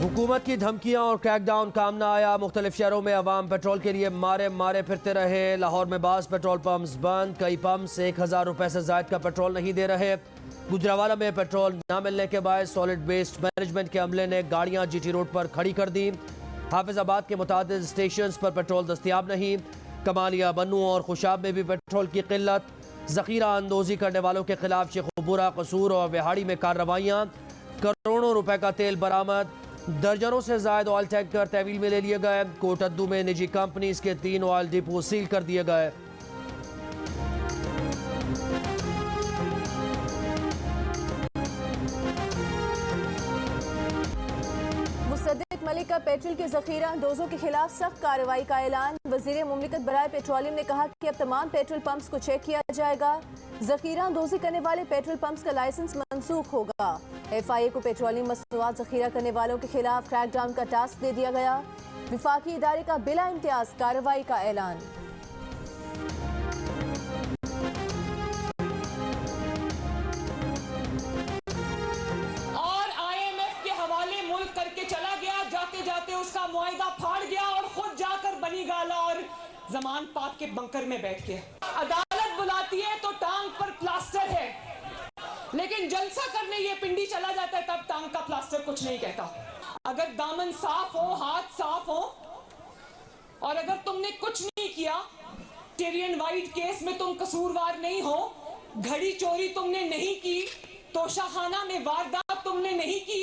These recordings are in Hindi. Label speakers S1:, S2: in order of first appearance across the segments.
S1: हुकूमत की धमकियां और क्रैकडाउन काम न आया। मुख्तलिफ शहरों में अवाम पेट्रोल के लिए मारे मारे फिरते रहे। लाहौर में बास पेट्रोल पंप्स बंद, कई पंप्स 1000 रुपए से जायद का पेट्रोल नहीं दे रहे। गुजरावाला में पेट्रोल न मिलने के बाद सॉलिड वेस्ट मैनेजमेंट के अमले ने गाड़ियां जीटी रोड पर खड़ी कर दी। हाफिजाबाद के मुतादिद स्टेशन पर पेट्रोल दस्तियाब नहीं। कमालिया, बन्नू और खुशाब में भी पेट्रोल की किल्लत। जखीरा अंदोजी करने वालों के खिलाफ शेखुपुरा, कसूर और विहाड़ी में कार्रवाइयाँ। करोड़ों रुपए का तेल बरामद। दर्जनों से ज्यादा ऑयल टैंकर तहवील में ले लिए गए। कोटद्दू में निजी कंपनीज के 3 ऑयल डिपो सील कर दिए गए।
S2: मुसद्दिक मलिक का पेट्रोल के जखीरा अंदोजों के खिलाफ सख्त कार्रवाई का ऐलान। वजीर मुमलिकत बराए पेट्रोलियम ने कहा कि अब तमाम पेट्रोल पंप्स को चेक किया जाएगा। जखीरा अंदोजी करने वाले पेट्रोल पंप्स का लाइसेंस मनसूख होगा। FIA को पेट्रोलियम मसनूआत जखीरा करने वालों के खिलाफ क्रैकडाउन का टास्क दे दिया गया। विफाकी इदारे का बिला इम्तियाज कार्रवाई का ऐलान।
S3: और IMF के हवाले मुल्क करके चला गया, जाते जाते उसका मुआहिदा फाड़ गया और खुद जाकर बनी गाला और जमान पाक के बंकर में बैठ गया। अदालत बुलाती है तो टांग पर प्लास्टर है, लेकिन जलसा करने ये पिंडी चला जाता है तब टांग का प्लास्टर कुछ नहीं कहता। अगर दामन साफ हो, हाथ साफ हो और अगर तुमने कुछ नहीं किया, टिरियन वाइट केस में तुम कसूरवार नहीं हो, घड़ी चोरी तुमने नहीं की, तोशाखाना में वारदात तुमने नहीं की,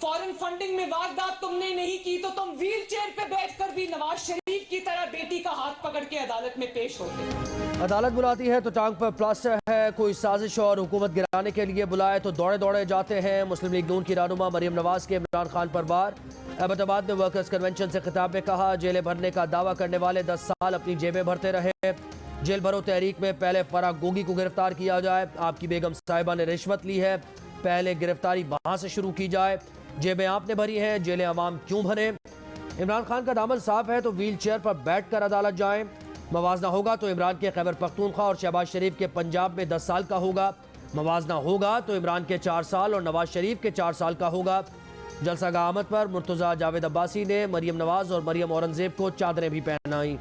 S3: फॉरेन फंडिंग में वारदात तुमने नहीं की, तो तुम व्हील चेयर पे बैठकर भी नवाज शरीफ की तरह बेटी का हाथ पकड़ के अदालत में पेश होते।
S1: अदालत बुलाती है तो टांग पर प्लास्टर है। कोई साजिश और हुकूमत गिराने के लिए बुलाए तो दौड़े दौड़े जाते हैं। मुस्लिम लीग नून की रहनुमा मरियम नवाज के इमरान खान पर वार। अहमदाबाद में वर्कर्स कन्वेंशन से खिताब में कहा, जेलें भरने का दावा करने वाले 10 साल अपनी जेबें भरते रहे। जेल भरो तहरीक में पहले फराग गोगी को गिरफ्तार किया जाए। आपकी बेगम साहिबा ने रिश्वत ली है, पहले गिरफ्तारी वहां से शुरू की जाए। जेबें आपने भरी हैं, जेलें अवाम क्यों भरे। इमरान खान का दामन साफ है तो व्हील चेयर पर बैठ कर अदालत जाएं। मवाजना होगा तो इमरान के खैबर पख्तूनख्वा और शहबाज शरीफ के पंजाब में 10 साल का होगा। मवाजना होगा तो इमरान के 4 साल और नवाज शरीफ के 4 साल का होगा। जलसा आमद पर मुर्तजा जावेद अब्बासी ने मरियम नवाज और मरियम औरंगजेब को चादरें भी पहनाई।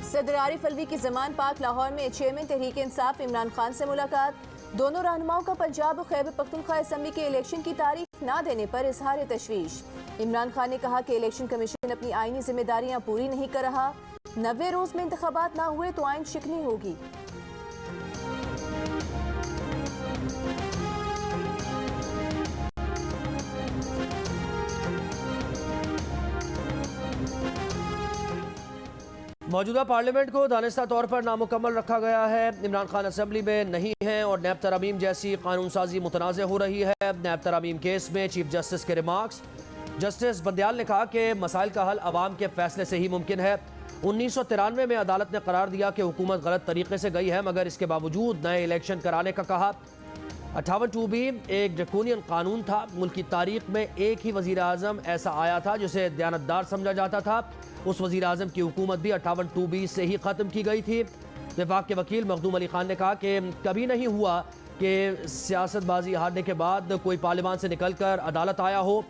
S2: सदर आरिफ अलवी की जमान पाक लाहौर में चेयरमैन तहरीक इंसाफ इमरान खान से मुलाकात। दोनों रहनुमाओं का पंजाब और खैबर पख्तूनख्वा असेंबली के इलेक्शन की तारीख न देने पर इजहार तशवीश। इमरान खान ने कहा कि इलेक्शन कमीशन अपनी आईनी जिम्मेदारियां पूरी नहीं कर रहा। 90 रोज में इंतखाबात ना हुए तो आइन शिकनी होगी।
S1: मौजूदा पार्लियामेंट को दानिस्ता तौर पर नामुकम्मल रखा गया है। इमरान खान असेंबली में नहीं है और नैब तरामीम जैसी कानून साजी मुतनाज़ हो रही है। नैब तरामीम केस में चीफ जस्टिस के रिमार्क्स। जस्टिस बंदयाल ने कहा कि मसाइल का हल अवाम के फैसले से ही मुमकिन है। 1993 में अदालत ने करार दिया कि हुकूमत गलत तरीके से गई है, मगर इसके बावजूद नए इलेक्शन कराने का कहा। 58(2)B एक ड्रैकोनियन कानून था। मुल्क की तारीख में एक ही वजीर आजम ऐसा आया था जिसे दयानतदार समझा जाता था। उस वजीर आजम की हुकूमत भी 58(2)B से ही ख़त्म की गई थी। विफाक के वकील मखदूम अली खान ने कहा कि कभी नहीं हुआ कि सियासतबाजी हारने के बाद कोई पार्लियामान से निकल कर अदालत आया हो।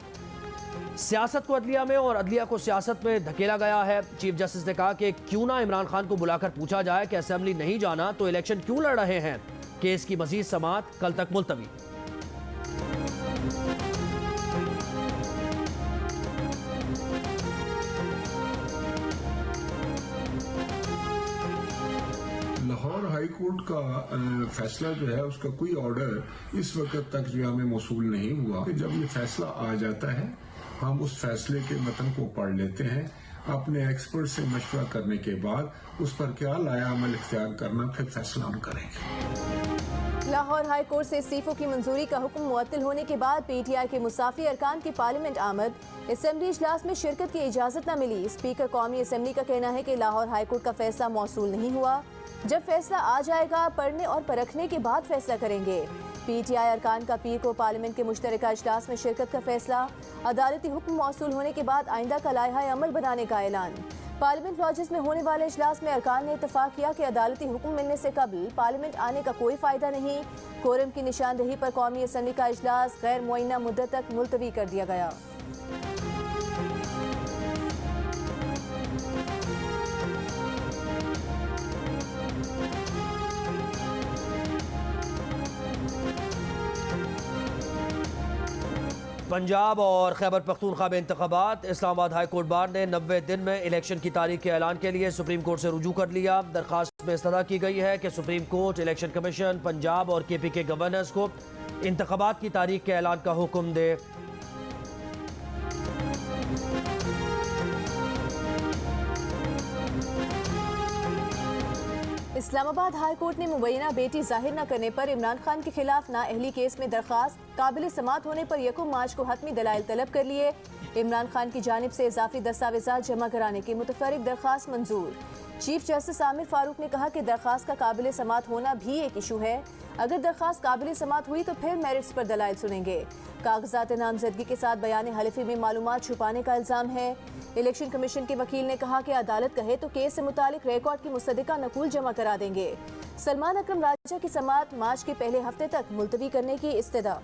S1: सियासत को अदलिया में और अदलिया को सियासत में धकेला गया है। चीफ जस्टिस ने कहा कि क्यों ना इमरान खान को बुलाकर पूछा जाए कि असेंबली नहीं जाना तो इलेक्शन क्यों लड़ रहे हैं। केस की मजीद समाअत कल तक मुलतवी।
S4: लाहौर हाई कोर्ट का फैसला जो है उसका कोई ऑर्डर इस वक्त तक जो हमें मौसूल नहीं हुआ। जब ये फैसला आ जाता है हम उस फैसले के मतन को पढ़ लेते हैं, अपने एक्सपर्ट से मशवरा करने के बाद उस पर क्या लाया अमल इख्तियार करना, फिर फैसला हम करेंगे।
S2: लाहौर हाई कोर्ट से इस्तीफों की मंजूरी का हुक्म मुअत्तल होने के बाद PTI के मुसाफी अरकान की पार्लियामेंट आमद। असेंबली इजलास में शिरकत की इजाजत न मिली। स्पीकर कौमी असेंबली का कहना है कि लाहौर हाई कोर्ट का फैसला मौसूल नहीं हुआ। जब फैसला आ जाएगा पढ़ने और परखने के बाद फैसला करेंगे। पीटीआई अरकान का पीर को पार्लियामेंट के मुश्तरका इजलास में शिरकत का फैसला। अदालती हुक्म मौसूल होने के बाद आइंदा का लायहा अमल बनाने का ऐलान। पार्लियामेंट लॉजेस में होने वाले इजलास में अरकान ने इत्तफाक किया कि अदालती हुक्म मिलने से कबल पार्लियामेंट आने का कोई फायदा नहीं। कोरम की निशानदेही पर कौमी असम्बली का इजलास गैर मुअय्यना मुद्दत तक मुलतवी कर दिया गया।
S1: पंजाब और खैबर पख्तूनख्वा में इंतखाबात। इस्लामाबाद हाई कोर्ट बार ने 90 दिन में इलेक्शन की तारीख के ऐलान के लिए सुप्रीम कोर्ट से रुजू कर लिया। दरखास्त में इस्तदा की गई है कि supreme court election commission Punjab और KP के गवर्नर्स को इंतखाबात की तारीख के ऐलान का हुक्म दे।
S2: इस्लामाबाद हाई कोर्ट ने मुबैना बेटी जाहिर न करने पर इमरान खान के खिलाफ नाअहली केस में दरखास्त काबिल समात होने पर 1 मार्च को हतमी दलाइल तलब कर लिए। इमरान खान की जानिब से इजाफी दस्तावेजात जमा कराने की मुतफर्रिक दरखास्त मंजूर। चीफ जस्टिस आमिर फारूक ने कहा कि दरखास्त का काबिल समात होना भी एक इशू है। अगर दरखास्त काबिल समात हुई तो फिर मेरिट्स पर दलाइल सुनेंगे। कागजात नामजदगी के साथ बयान हलफी में मालूमात छुपाने का इल्जाम है। इलेक्शन कमीशन के वकील ने कहा कि अदालत कहे तो केस से मुतालिक रिकॉर्ड की मुसद्दिका नकूल जमा करा देंगे। सलमान अकरम राजा की समाअत मार्च के पहले हफ्ते तक मुलतवी करने की इस्तदा।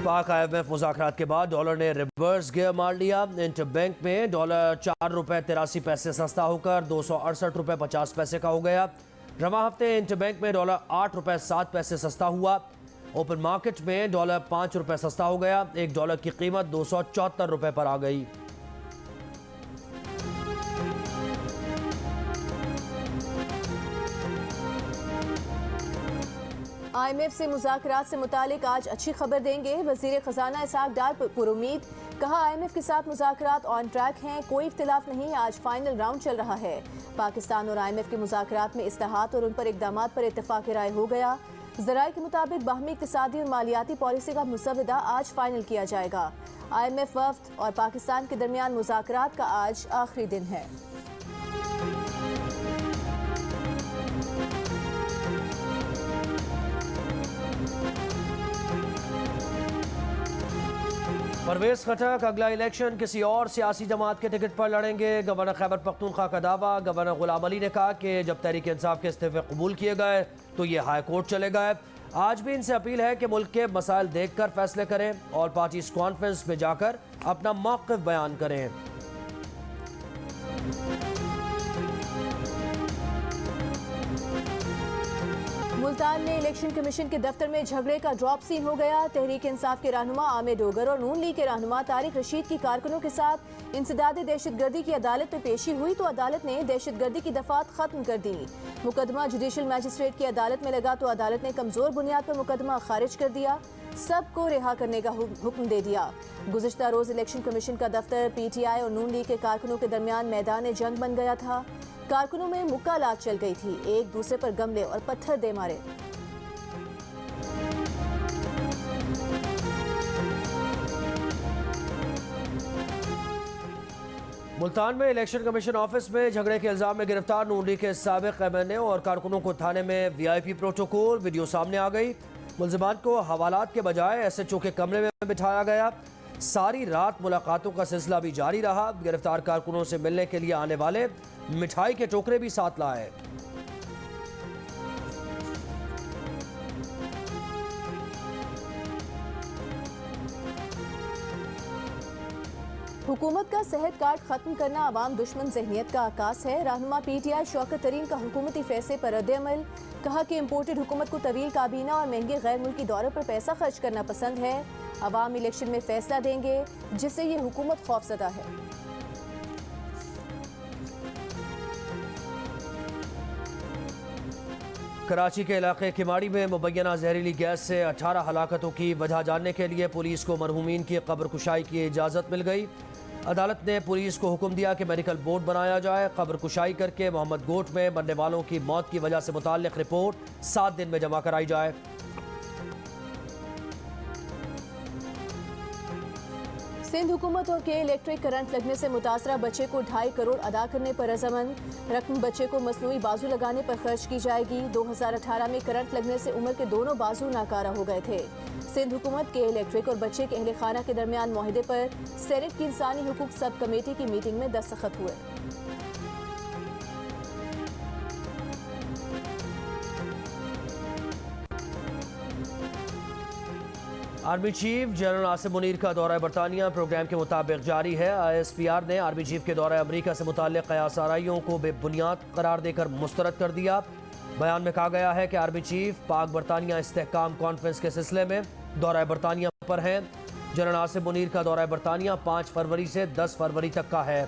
S1: पाक IMF मुज़ाकरात के बाद डॉलर ने रिवर्स गियर मार लिया। इंटरबैंक में डॉलर 4 रुपये 83 पैसे सस्ता होकर 268 रुपये 50 पैसे का हो गया। रवा हफ्ते इंटरबैंक में डॉलर 8 रुपये 7 पैसे सस्ता हुआ। ओपन मार्केट में डॉलर 5 रुपये सस्ता हो गया। $1 की कीमत 274 रुपये पर आ गई।
S2: IMF से मुज़ाकरात से मुतालिक आज अच्छी खबर देंगे। वज़ीर ख़ज़ाना इसहाक डार पुरुमीद। कहा IMF के साथ मुज़ाकरात ऑन ट्रैक हैं, कोई इख्तिलाफ नहीं, आज फाइनल राउंड चल रहा है। पाकिस्तान और IMF के मुज़ाकरात में इस्लाहात और उन पर इक़दामात पर इत्तफ़ाक़ राय हो गया। ज़राए के मुताबिक बाहमी इक़्तिसादी और मालियाती पॉलिसी का मुसवदा आज फाइनल किया जाएगा। IMF वफ़द और पाकिस्तान के दरमियान मुज़ाकरात का आज आखिरी दिन है।
S1: परवेज खटक अगला इलेक्शन किसी और सियासी जमात के टिकट पर लड़ेंगे। गवर्नर खैबर पख्तूनख्वा का दावा। गवर्नर गुलाम अली ने कहा कि जब तहरीक इंसाफ के इस्तीफे कबूल किए गए तो ये हाई कोर्ट चले गए। आज भी इनसे अपील है कि मुल्क के मसाइल देखकर फैसले करें और पार्टी कॉन्फ्रेंस में जाकर अपना मौक़िफ़ बयान करें।
S2: मुल्तान में इलेक्शन कमीशन के दफ्तर में झगड़े का ड्रॉप सीन हो गया। तहरीक इंसाफ के रहनुमा आमिर डोगर और नून लीग के रहनुमा तारिक रशीद की कारकुनों के साथ इंसदाद दहशतगर्दी की अदालत में पेशी हुई तो अदालत ने दहशतगर्दी की दफात खत्म कर दी। मुकदमा जुडिशल मैजिस्ट्रेट की अदालत में लगा तो अदालत ने कमजोर बुनियाद पर मुकदमा खारिज कर दिया। सबको रिहा करने का हुक्म दे दिया। गुज़िश्ता रोज इलेक्शन कमीशन का दफ्तर PTI और नून लीग के कारकुनों के दरमियान मैदान जंग बन गया था। कारकुनों में मुक्कालात चल गई थी, एक दूसरे पर गमले और पत्थर दे मारे।
S1: मुल्तान में इलेक्शन कमीशन ऑफिस में झगड़े के इल्जाम में गिरफ्तार नून लीग के साबिक MNA और कारकुनों को थाने में VIP प्रोटोकॉल वीडियो सामने आ गई। मुल्जिमान को हवालात के बजाय SHO के कमरे में बिठाया गया। सारी रात मुलाकातों का सिलसिला भी जारी रहा। गिरफ्तार कारकुनों से मिलने के लिए आने वाले मिठाई के टोकरे भी साथ लाए।
S2: हुकूमत का सेहत कार्ड खत्म करना आवाम दुश्मन जहनियत का आकाश है। रहनुमा PTI शौकत तरीन का हुकूमती फैसले पर रद्द-ए-अमल। कहा कि इम्पोर्टेड हुकूमत को तवील काबीना और महंगे गैर मुल्की दौरों पर पैसा खर्च करना पसंद है। अवाम इलेक्शन में फैसला देंगे जिससे ये हुकूमत खौफजदा है।
S1: कराची के इलाके किमाड़ी में मुबैना जहरीली गैस से 18 हलाकतों की वजह जानने के लिए पुलिस को मरहूमीन की कब्र कुशाई की इजाज़त मिल गई। अदालत ने पुलिस को हुक्म दिया कि मेडिकल बोर्ड बनाया जाए। कब्र कुशाई करके मोहम्मद गोट में मरने वालों की मौत की वजह से मुताल्लिक रिपोर्ट 7 दिन में जमा कराई जाए।
S2: सिंध हुकूमत और के इलेक्ट्रिक करंट लगने से मुतासरा बच्चे को 2.5 करोड़ अदा करने पर रजामंद। रकम बच्चे को मसनूई बाजू लगाने पर खर्च की जाएगी। 2018 में करंट लगने से उम्र के दोनों बाजू नाकारा हो गए थे। सिंध हुकूमत के इलेक्ट्रिक और बच्चे के अहले खाना के दरमियान मुआहदे पर सेनेट की इंसानी हुकूक सब कमेटी की मीटिंग में दस्तखत हुए।
S1: Army chief general Asim Munir का दौरा बरतानिया प्रोग्राम के मुताबिक जारी है। ISPR ने आर्मी चीफ के दौरा अमरीका से मुताल्लिक़ कयास आराइयों को बेबुनियाद करार देकर मुस्तरद कर दिया। बयान में कहा गया है कि आर्मी चीफ पाक बरतानिया इस्तेहकाम कॉन्फ्रेंस के सिलसिले में दौरा बरतानिया पर हैं। जनरल आसिम मुनीर का दौरा बरतानिया 5 फरवरी से 10 फरवरी तक का है।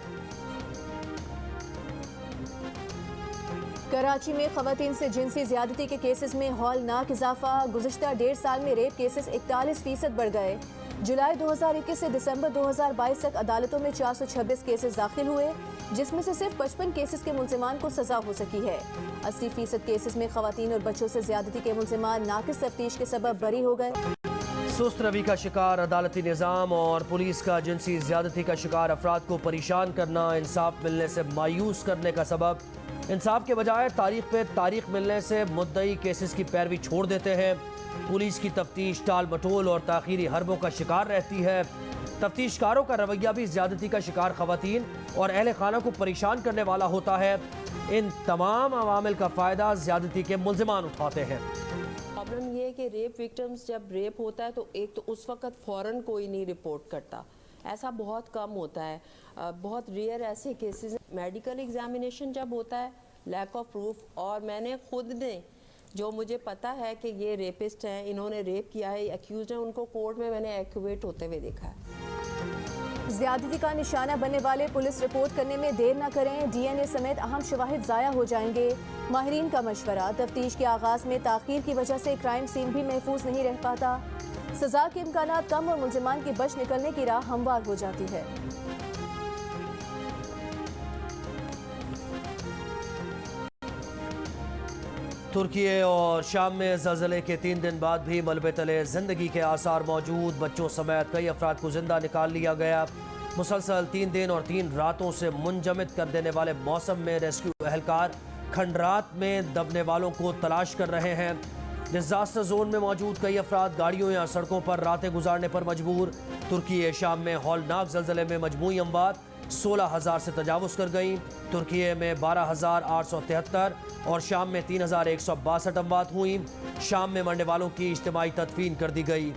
S2: कराची में खवातीन से जिनसी ज्यादती के केसेस में हौलनाक इजाफा। गुज़िश्ता 1.5 साल में रेप केसेस 41% बढ़ गए। जुलाई 2021 से दिसंबर 2022 तक अदालतों में 426 केसेस दाखिल हुए, जिसमें से सिर्फ 55 केसेस के मुल्ज़िमान को सजा हो सकी है। 80% केसेस में खवातीन और बच्चों से ज्यादती के मुल्ज़िमान नाकिस तफ्तीश के सबब बरी हो गए।
S1: सुस्त रवि का शिकार अदालती निज़ाम और पुलिस का जिनसी ज्यादती का शिकार अफराद को परेशान करना इंसाफ मिलने से मायूस करने का सबब। इंसाफ के बजाय तारीख पे तारीख मिलने से मुद्दई केसेस की पैरवी छोड़ देते हैं। पुलिस की तफ्तीश टाल मटोल और ताखीरी हरबों का शिकार रहती है। तफ्तीशकारों का रवैया भी ज्यादती का शिकार खवातीन और अहले खाना को परेशान करने वाला होता है। इन तमाम अवामिल का फ़ायदा ज्यादती के मुल्ज़िमान उठाते हैं।
S5: प्रॉब्लम ये है कि रेप विक्टिम्स जब रेप होता है तो एक तो उस वक़्त फ़ौरन कोई नहीं रिपोर्ट करता, ऐसा बहुत कम होता है। बहुत रेयर ऐसे केसेस। मेडिकल एग्जामिनेशन जब होता है, लैक ऑफ प्रूफ, और मैंने खुद ने जो मुझे पता है कि ये रेपिस्ट हैं, इन्होंने रेप किया है, एक्यूज हैं, उनको कोर्ट में मैंने एक्यूवेट होते हुए देखा है।
S2: ज्यादती का निशाना बनने वाले पुलिस रिपोर्ट करने में देर न करें। DNA समेत अहम शवाहिद ज़ाया हो जाएंगे। माहिरीन का मशवरा। तफ्तीश के आगाज़ में ताख़ीर की वजह से क्राइम सीन भी महफूज नहीं रह पाता। सजा के इम्कानात कम और मुल्ज़िमान की बच निकलने की राह हमवार हो जाती है।
S1: तुर्की और शाम में ज़लज़ले के 3 दिन बाद भी मलबे तले जिंदगी के आसार मौजूद। बच्चों समेत कई अफराद को जिंदा निकाल लिया गया। मुसलसल 3 दिन और 3 रातों से मुंजमद कर देने वाले मौसम में रेस्क्यू एहलकार खंडरात में दबने वालों को तलाश कर रहे हैं। डिजास्टर जोन में मौजूद कई अफराद गाड़ियों या सड़कों पर रातें गुजारने पर मजबूर। तुर्की शाम में हौलनाक ज़लज़ले में मजमूई अमवात 16,000 से तजावुज़ कर गई। तुर्की में 12,873 और शाम में 3,162 अमवात हुई। शाम में मरने वालों की इज्तिमाई तदफीन कर दी गई।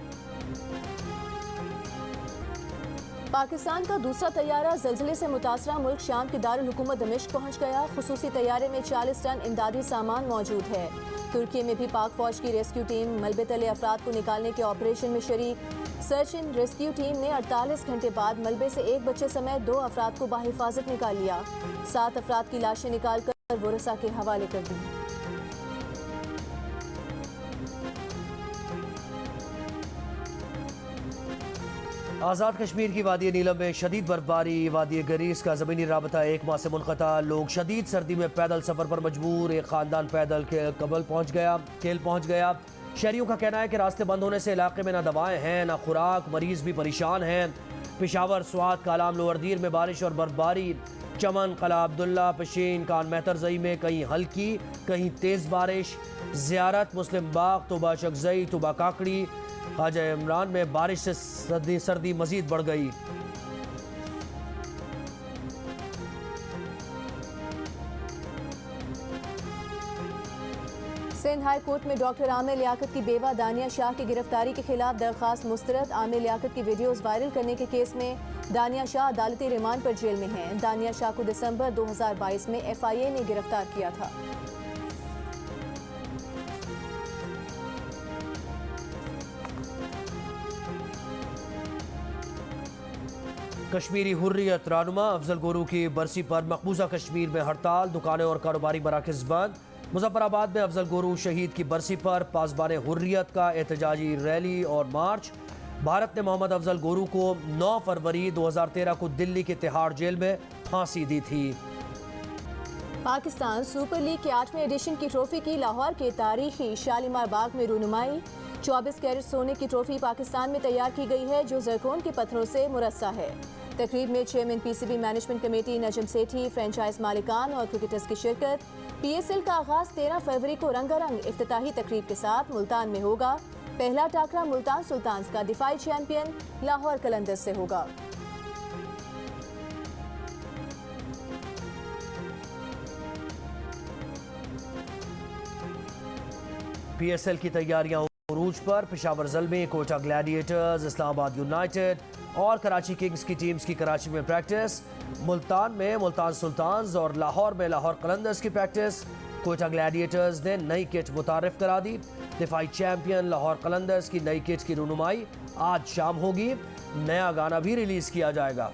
S2: पाकिस्तान का दूसरा तैयारा ज़लज़ले से मुतासरा मुल्क शाम की दारुल हुकूमत दमिश्क पहुँच गया। खुसूसी तैयारे में 40 टन इमदादी सामान मौजूद है। तुर्की में भी पाक फौज की रेस्क्यू टीम मलबे तले अफराद को निकालने के ऑपरेशन में शरीक। सर्च एंड रेस्क्यू टीम ने 48 घंटे बाद मलबे से एक बच्चे समेत 2 अफराद को बाहिफाजत निकाल लिया। 7 अफराद की लाशें निकाल कर वरसा के हवाले कर दी।
S1: आज़ाद कश्मीर की वादी नीलम में शदीद बर्फबारी। वादी गरीस का ज़मीनी राबता 1 माह से मुनक़ता। लोग शदीद सर्दी में पैदल सफ़र पर मजबूर। एक ख़ानदान पैदल केल पहुँच गया। शहरियों का कहना है कि रास्ते बंद होने से इलाके में ना दवाएं हैं ना खुराक। मरीज भी परेशान हैं। पेशावर, स्वात, कालाम, लोअरदीर में बारिश और बर्फबारी। चमन, कला अब्दुल्ला, पशीन, कान मेहतरजई में कहीं हल्की कहीं तेज़ बारिश। ज़ियारत, मुस्लिम बाग, तुबा शगजई, तुबा काकड़ी, ख्वाजा इमरान में बारिश से सर्दी मजीद बढ़ गई।
S2: सिंध हाई कोर्ट में डॉक्टर आमिर लियाकत की बेवा दानिया शाह की गिरफ्तारी के खिलाफ दरखास्त मुस्तरद। आमिर लियाकत की वीडियोस वायरल करने के केस में दानिया शाह अदालती रिमांड पर जेल में हैं। दानिया शाह को दिसंबर 2022 में FIA ने गिरफ्तार किया था।
S1: कश्मीरी हुर्रियत रहनुमा अफजल गुरू की बरसी पर मकबूजा कश्मीर में हड़ताल। दुकानें और कारोबारी मराकज़ बंद। मुजफ्फराबाद में अफजल गुरू शहीद की बरसी पर पासबान हुर्रियत का एहतजाजी रैली और मार्च। भारत ने मोहम्मद अफजल गुरू को 9 फरवरी 2013 को दिल्ली के तिहाड़ जेल में फांसी दी थी।
S2: पाकिस्तान सुपर लीग के 8वें एडिशन की ट्रॉफी की लाहौर के तारीखी शालीमार बाग में रूनुमाई। 24 कैरेट सोने की ट्रॉफी पाकिस्तान में तैयार की गई है जो जरकोन के पत्थरों से मुरस्सा है। तकरीब में chairman PCB management committee Najam Sethi, franchise मालिकान और क्रिकेटर्स की शिरकत। पीएसएल का आगाज 13 फरवरी को रंगारंग इफ्तिताही तकरीब के साथ मुल्तान में होगा। पहला टाकरा मुल्तान सुल्तान्स का दिफाई चैंपियन लाहौर कलंदर्स से होगा।
S1: पीएसएल की तैयारियां उरूज पर। पेशावर ज़ल्मी, कोटा ग्लैडिएटर्स, इस्लामाबाद यूनाइटेड और कराची किंग्स की टीम्स की कराची में प्रैक्टिस। मुल्तान में मुल्तान सुल्तान्स और लाहौर में लाहौर कलंदर्स की प्रैक्टिस। कोटा ग्लैडिएटर्स ने नई किट मुतारिफ करा दी। दिफाई चैंपियन लाहौर कलंदर्स की नई किट की रुनुमाई आज शाम होगी। नया गाना भी रिलीज किया जाएगा।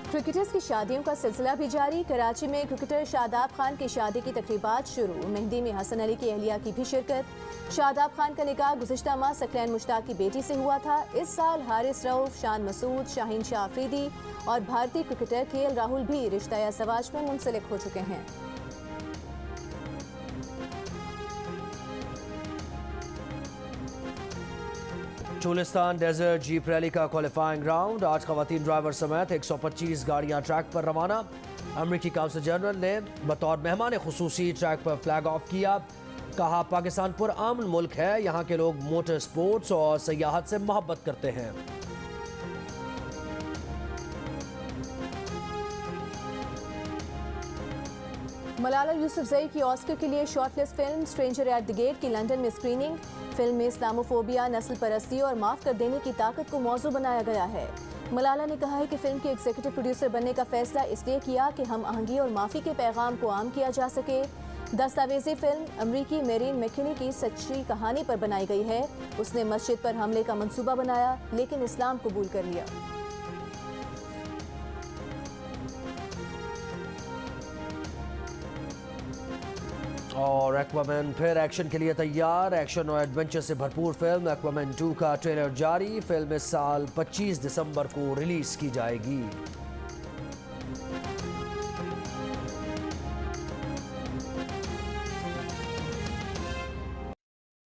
S2: क्रिकेटर्स की शादियों का सिलसिला भी जारी। कराची में क्रिकेटर शादाब खान की शादी की तकरीबात शुरू। मेहंदी में हसन अली की अहलिया की भी शिरकत। शादाब खान का निकाह गुज़िश्ता माह सकलैन मुश्ताक की बेटी से हुआ था। इस साल हारिस रऊफ, शान मसूद, शाहीन शाह अफरीदी और भारतीय क्रिकेटर केएल राहुल भी रिश्ता या ज़वाज में मुंसलिक हो चुके हैं।
S1: चोलिस्तान डेजर्ट जीप रैली का क्वालिफाइंग राउंड। आज खवातीन ड्राइवर समेत 125 गाड़ियां ट्रैक पर रवाना। अमरीकी काउंसिल जनरल ने बतौर मेहमान खुसूसी ट्रैक पर फ्लैग ऑफ किया। कहा पाकिस्तान पुरअमन मुल्क है, यहाँ के लोग मोटर स्पोर्ट्स और सयाहत से मोहब्बत करते हैं।
S2: मलाला यूसुफजई की ऑस्कर के लिए shortlist film stranger at the gate की लंदन में स्क्रीनिंग। फिल्म में इस्लामोफोबिया, नस्ल परस्ती और माफ कर देने की ताकत को मौजू बनाया गया है। मलाला ने कहा है कि फिल्म के एग्जीक्यूटिव प्रोड्यूसर बनने का फैसला इसलिए किया कि हम आहंगी और माफी के पैगाम को आम किया जा सके। दस्तावेजी फिल्म अमरीकी मेरीन मैकिनी की सच्ची कहानी पर बनाई गई है। उसने मस्जिद पर हमले का मंसूबा बनाया लेकिन इस्लाम कबूल कर लिया।
S1: और एक्वामैन फिर एक्शन के लिए तैयार। एक्शन और एडवेंचर से भरपूर फिल्म एक्वामैन 2 का ट्रेलर जारी। फिल्म इस साल 25 दिसंबर को रिलीज की जाएगी।